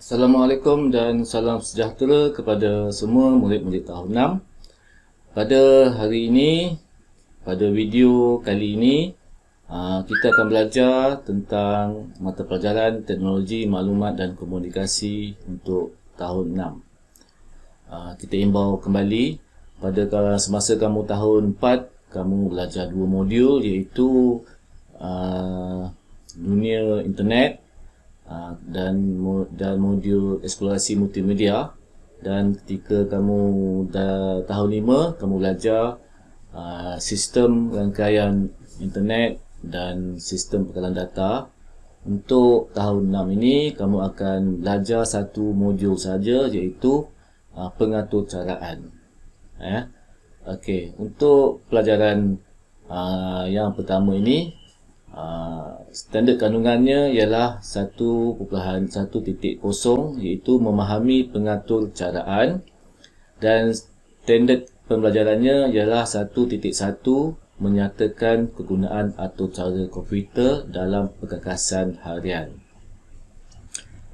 Assalamualaikum dan salam sejahtera kepada semua murid-murid tahun 6. Pada hari ini, pada video kali ini, kita akan belajar tentang mata pelajaran Teknologi Maklumat dan Komunikasi untuk tahun 6. Kita imbau kembali pada semasa kamu tahun 4, kamu belajar 2 modul iaitu dunia internet dan modul eksplorasi multimedia, dan ketika kamu tahun 5 kamu belajar sistem rangkaian internet dan sistem pengkalan data. Untuk tahun 6 ini kamu akan belajar satu modul saja iaitu pengaturcaraan. Okey, untuk pelajaran yang pertama ini, standard kandungannya ialah 1.1.0 iaitu memahami pengaturcaraan, dan standard pembelajarannya ialah 1.1 menyatakan kegunaan atur cara komputer dalam perkakasan harian.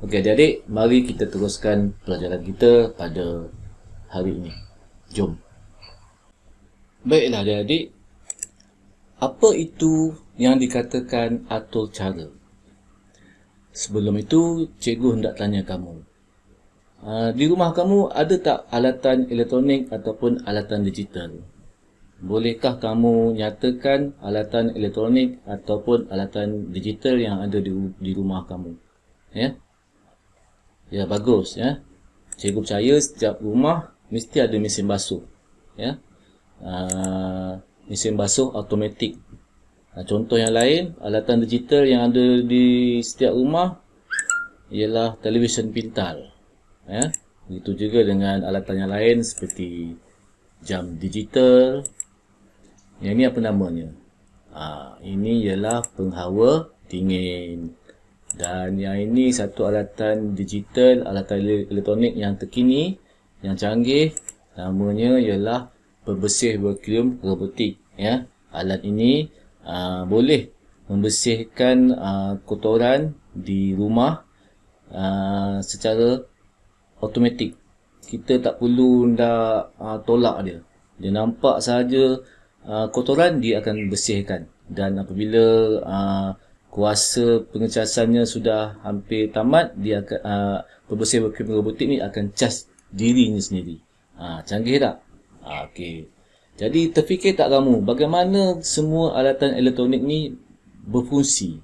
Okey adik-adik, mari kita teruskan pelajaran kita pada hari ini. Jom. Baiklah adik-adik, apa itu yang dikatakan atur cara? Sebelum itu, cikgu hendak tanya kamu. Di rumah kamu ada tak alatan elektronik ataupun alatan digital? Bolehkah kamu nyatakan alatan elektronik ataupun alatan digital yang ada di rumah kamu? Ya, bagus ya. Cikgu percaya setiap rumah mesti ada mesin basuh. Mesin basuh automatik. Contoh yang lain, alatan digital yang ada di setiap rumah ialah televisyen pintar. Begitu juga dengan alatan yang lain seperti jam digital. Yang ini apa namanya? Ini ialah penghawa dingin. Dan yang ini satu alatan digital, alatan elektronik yang terkini, yang canggih, namanya ialah pembersih vacuum robotik. Alat ini boleh membersihkan kotoran di rumah secara automatik. Kita tak perlu nak tolak dia. Dia nampak saja kotoran, dia akan bersihkan. Dan apabila kuasa pengecasannya sudah hampir tamat, dia akan pembersih vacuum robotik ni akan cas dirinya sendiri. Canggih tak? Okey. Jadi terfikir tak kamu bagaimana semua alatan elektronik ni berfungsi?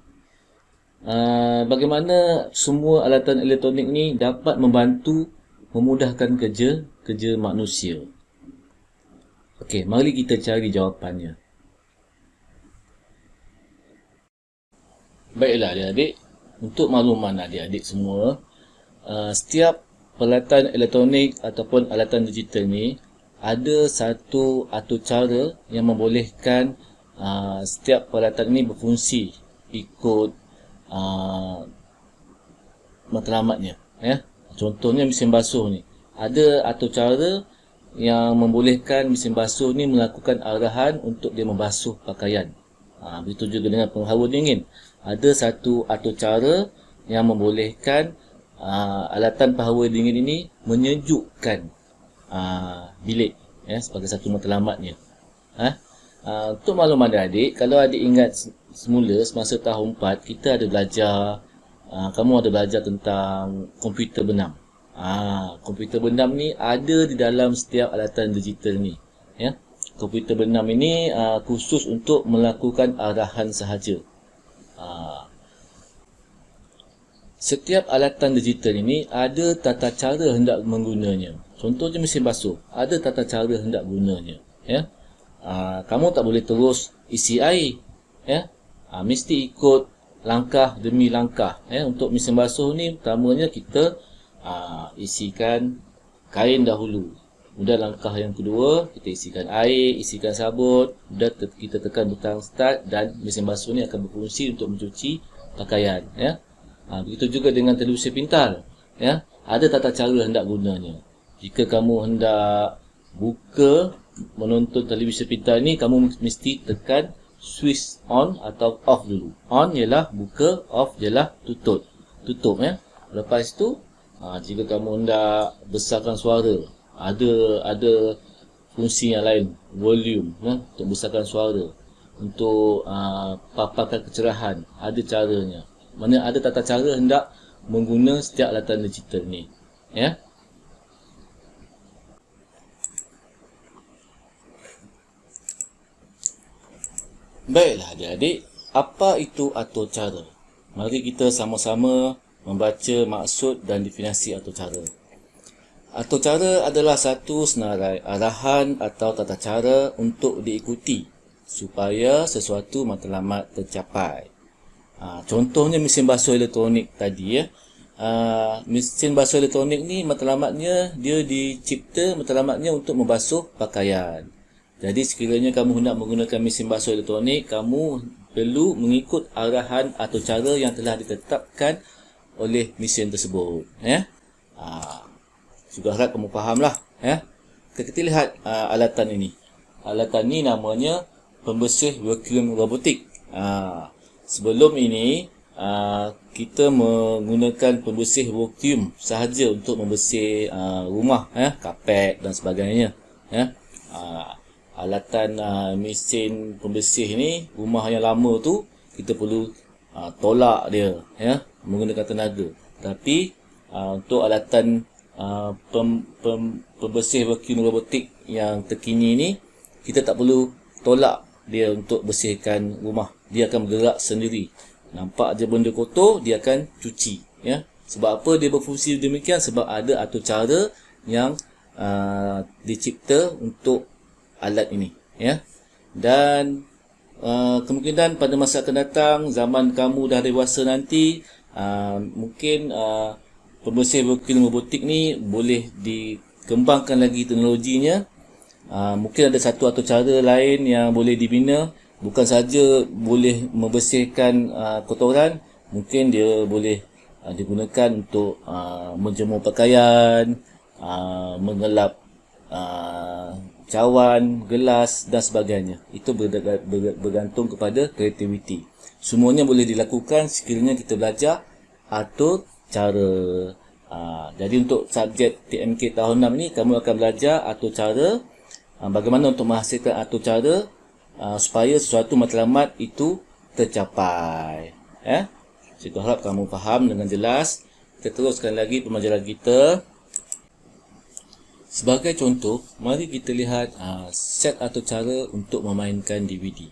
Bagaimana semua alatan elektronik ni dapat membantu memudahkan kerja manusia? Okey, mari kita cari jawapannya. Baiklah adik-adik, untuk makluman adik-adik semua, setiap peralatan elektronik ataupun alatan digital ni ada satu atur cara yang membolehkan setiap peralatan ini berfungsi ikut matlamatnya. Contohnya mesin basuh ni. Ada atur cara yang membolehkan mesin basuh ni melakukan arahan untuk dia membasuh pakaian. Begitu juga dengan penghawa dingin. Ada satu atur cara yang membolehkan alatan penghawa dingin ini menyejukkan bilik sebagai satu matlamatnya. Untuk makluman adik, kalau adik ingat semula semasa tahun 4 kita ada belajar, kamu ada belajar tentang komputer benam. Komputer benam ni ada di dalam setiap alatan digital ni. Komputer benam ini khusus untuk melakukan arahan sahaja. Setiap alatan digital ini ada tata cara hendak menggunanya. Contohnya mesin basuh, ada tata cara hendak gunanya. Kamu tak boleh terus isi air. Mesti ikut langkah demi langkah. Untuk mesin basuh ni, pertamanya kita isikan kain dahulu. Kemudian langkah yang kedua, kita isikan air, isikan sabun. Kemudian kita tekan butang start dan mesin basuh ni akan berfungsi untuk mencuci pakaian. Begitu juga dengan televisi pintar. Ada tata cara hendak gunanya. Jika kamu hendak buka menonton televisi pintar ni, kamu mesti tekan switch on atau off dulu. On ialah buka, off ialah tutup. Lepas tu Jika kamu hendak besarkan suara, ada fungsi yang lain, volume, untuk besarkan suara, untuk paparkan kecerahan, ada caranya. Mana ada tata cara hendak mengguna setiap alatan digital ni, ya. Baiklah adik-adik, apa itu atur cara? Mari kita sama-sama membaca maksud dan definisi atur cara. Atur cara adalah satu senarai arahan atau tata cara untuk diikuti supaya sesuatu matlamat tercapai. Contohnya mesin basuh elektronik tadi, ya. Mesin basuh elektronik ni matlamatnya dia dicipta matlamatnya untuk membasuh pakaian. Jadi sekiranya kamu hendak menggunakan mesin basuh elektronik, kamu perlu mengikut arahan atau cara yang telah ditetapkan oleh mesin tersebut, ya. Juga harap kamu fahamlah, ya. Kita lihat alatan ini. Alatan ini namanya pembersih vacuum robotik. Sebelum ini kita menggunakan pembersih vacuum sahaja untuk membersih rumah, ya, kapet dan sebagainya, ya. Alatan mesin pembersih ni, rumah yang lama tu kita perlu tolak dia, ya, menggunakan tenaga. Tapi untuk alatan pembersih vacuum robotik yang terkini ni, kita tak perlu tolak dia untuk bersihkan rumah. Dia akan bergerak sendiri. Nampak je benda kotor, dia akan cuci, ya. Sebab apa dia berfungsi demikian? Sebab ada atur cara yang dicipta untuk alat ini, ya. Dan kemungkinan pada masa akan datang, zaman kamu dah dewasa nanti, mungkin pembersih vacuum robotik ni boleh dikembangkan lagi teknologinya. Mungkin ada satu atau cara lain yang boleh dibina. Bukan saja boleh membersihkan kotoran, mungkin dia boleh digunakan untuk menjemur pakaian, mengelap cawan, gelas dan sebagainya. Itu bergantung kepada kreativiti. Semuanya boleh dilakukan sekiranya kita belajar atur cara. Jadi untuk subjek TMK tahun 6 ni, kamu akan belajar atur cara, bagaimana untuk menghasilkan atur cara supaya sesuatu matlamat itu tercapai. Saya harap kamu faham dengan jelas. Kita teruskan lagi pembelajaran kita. Sebagai contoh, mari kita lihat set atau cara untuk memainkan DVD.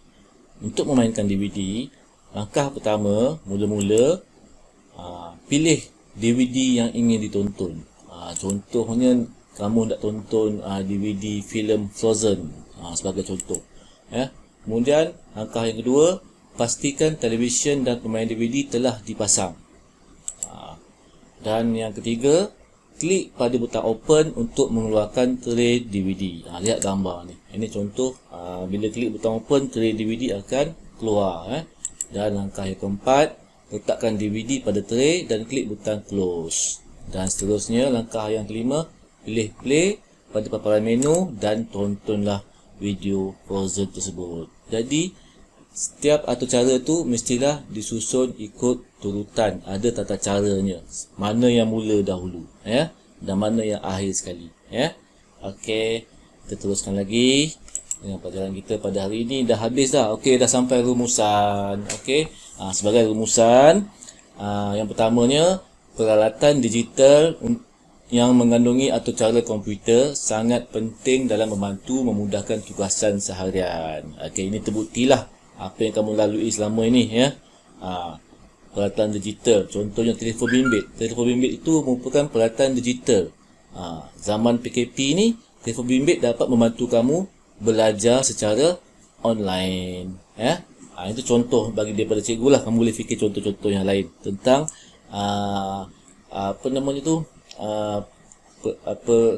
Untuk memainkan DVD, langkah pertama, mula-mula pilih DVD yang ingin ditonton. Contohnya, kamu nak tonton DVD filem Frozen, sebagai contoh. Kemudian, langkah yang kedua, pastikan televisyen dan pemain DVD telah dipasang. Dan yang ketiga, klik pada butang open untuk mengeluarkan tray DVD. Lihat gambar ni. Ini contoh, bila klik butang open, tray DVD akan keluar. Dan langkah yang keempat, letakkan DVD pada tray dan klik butang close. Dan seterusnya, langkah yang kelima, pilih play pada paparan menu dan tontonlah video Frozen tersebut. Jadi, setiap atur cara tu mestilah disusun ikut turutan. Ada tata caranya. Mana yang mula dahulu, ya, dan mana yang akhir sekali, ya. Okey, kita teruskan lagi dengan pelajaran kita pada hari ini. Dah habis dah. Okey, dah sampai rumusan. Okey, sebagai rumusan, yang pertamanya, peralatan digital yang mengandungi atur cara komputer sangat penting dalam membantu memudahkan tugasan seharian. Okey, ini terbuktilah apa yang kamu lalui selama ini, ya. Peralatan digital, contohnya telefon bimbit. Telefon bimbit itu merupakan peralatan digital. Zaman PKP ni, telefon bimbit dapat membantu kamu belajar secara online, ya. Itu contoh bagi daripada cikgu lah. Kamu boleh fikir contoh-contoh yang lain tentang apa namanya tu,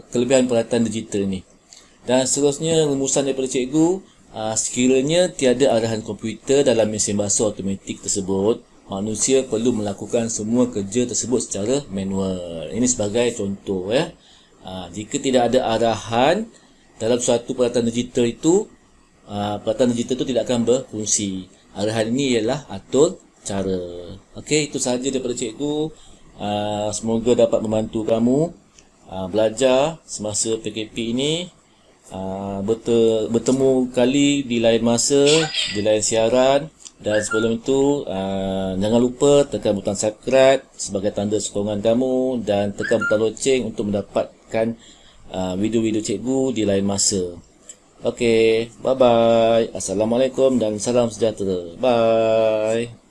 kelebihan peralatan digital ni. Dan seterusnya, rumusan daripada cikgu, sekiranya tiada arahan komputer dalam mesin basuh automatik tersebut, manusia perlu melakukan semua kerja tersebut secara manual. Ini sebagai contoh, ya. Jika tidak ada arahan dalam suatu peralatan digital itu, peralatan digital itu tidak akan berfungsi. Arahan ini ialah atur cara. Okey, itu sahaja daripada cikgu. Semoga dapat membantu kamu belajar semasa PKP ini. Bertemu kali di lain masa, di lain siaran. Dan sebelum itu, jangan lupa tekan butang subscribe sebagai tanda sokongan kamu dan tekan butang loceng untuk mendapatkan video-video cikgu di lain masa. Okey, bye-bye. Assalamualaikum dan salam sejahtera. Bye.